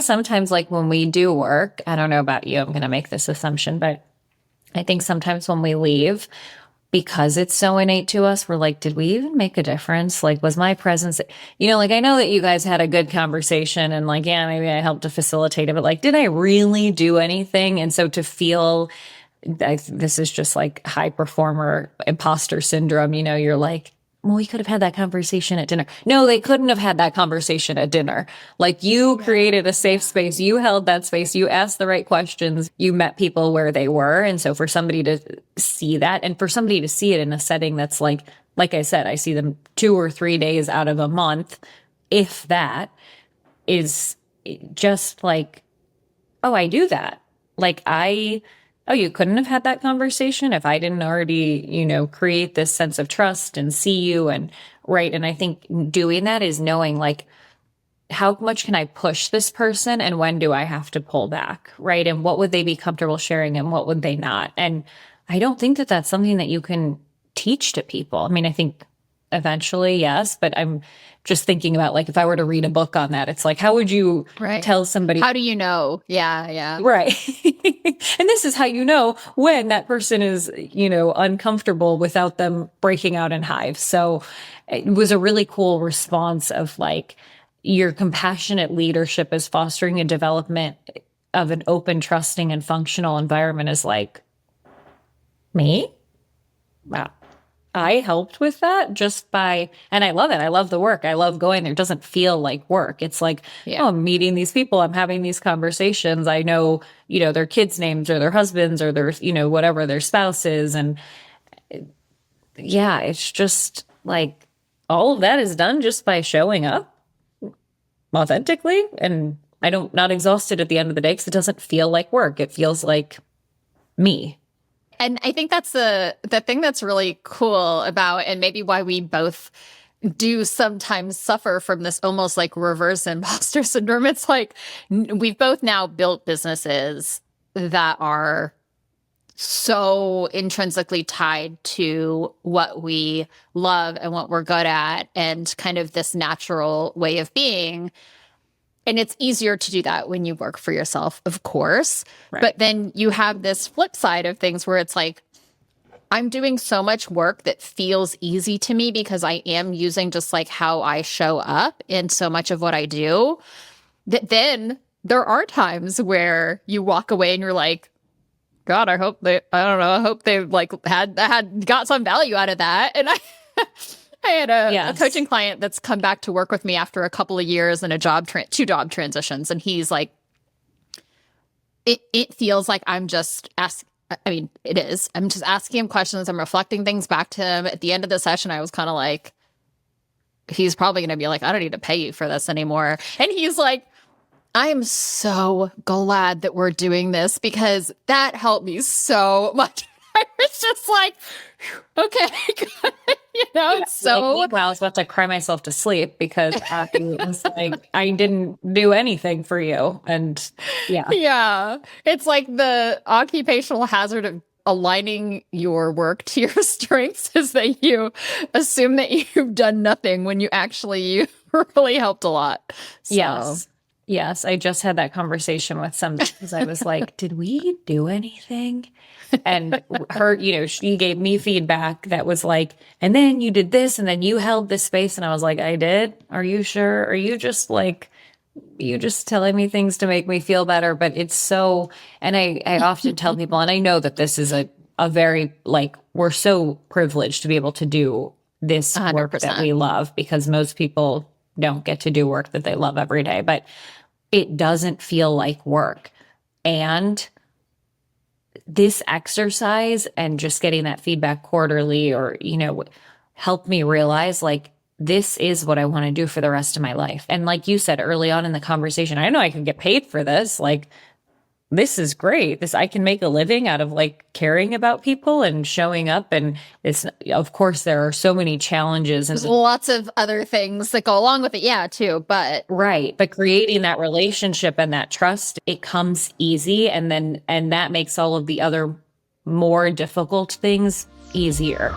Sometimes, like when we do work, I don't know about you, I'm going to make this assumption, but I think sometimes when we leave, because it's so innate to us, we're like, did we even make a difference? Like, was my presence, like I know that you guys had a good conversation and like, yeah, maybe I helped to facilitate it, but like, did I really do anything? And so to feel this is just like high performer imposter syndrome, you're like, well, we could have had that conversation at dinner. No, they couldn't have had that conversation at dinner. Like you created a safe space. You held that space. You asked the right questions. You met people where they were. And so for somebody to see that and for somebody to see it in a setting that's like I said, I see them 2 or 3 days out of a month, if that is just like, oh, I do that. Like oh, you couldn't have had that conversation if I didn't already, create this sense of trust and see you and right. And I think doing that is knowing like, how much can I push this person and when do I have to pull back? Right. And what would they be comfortable sharing and what would they not? And I don't think that that's something that you can teach to people. I mean, I think eventually, yes, but I'm just thinking about like if I were to read a book on that, it's like, how would you tell somebody? How do you know? Yeah. Right. And this is how you know when that person is, uncomfortable without them breaking out in hives. So it was a really cool response of like your compassionate leadership is fostering a development of an open, trusting, and functional environment is like, me? Wow. I helped with that just by, and I love it. I love the work. I love going there. It doesn't feel like work. It's like, oh, I'm meeting these people. I'm having these conversations. I know, their kids' names or their husbands or their, whatever their spouse is. And yeah, it's just like all of that is done just by showing up authentically. And not exhausted at the end of the day because it doesn't feel like work. It feels like me. And I think that's the thing that's really cool about, and maybe why we both do sometimes suffer from this almost like reverse imposter syndrome. It's like we've both now built businesses that are so intrinsically tied to what we love and what we're good at and kind of this natural way of being. And it's easier to do that when you work for yourself, of course. Right. But then you have this flip side of things where it's like, I'm doing so much work that feels easy to me because I am using just like how I show up in so much of what I do, that then there are times where you walk away and you're like, God, I hope they like got some value out of that. And I had a coaching client that's come back to work with me after a couple of years and two job transitions. And he's like, it feels like I'm just it is. I'm just asking him questions. I'm reflecting things back to him. At the end of the session, I was kind of like, he's probably going to be like, I don't need to pay you for this anymore. And he's like, I am so glad that we're doing this because that helped me so much. I was just like, okay, it's so. Like, I was about to cry myself to sleep because it was like, I didn't do anything for you. And yeah, it's like the occupational hazard of aligning your work to your strengths is that you assume that you've done nothing when you really helped a lot. So. Yes. I just had that conversation with somebody because I was like, did we do anything? And her, she gave me feedback that was like, and then you did this and then you held this space. And I was like, I did. Are you sure? Are you just telling me things to make me feel better? But it's so, and I often tell people, and I know that this is a very, like, we're so privileged to be able to do this 100%. Work that we love because most people don't get to do work that they love every day, but it doesn't feel like work. And this exercise and just getting that feedback quarterly or, helped me realize like, this is what I want to do for the rest of my life. And like you said early on in the conversation, I know I can get paid for this. Like, this is great. I can make a living out of like caring about people and showing up. And it's, of course, there are so many challenges. And there's lots of other things that go along with it. Yeah, too. But right. But creating that relationship and that trust, it comes easy. And that makes all of the other more difficult things easier.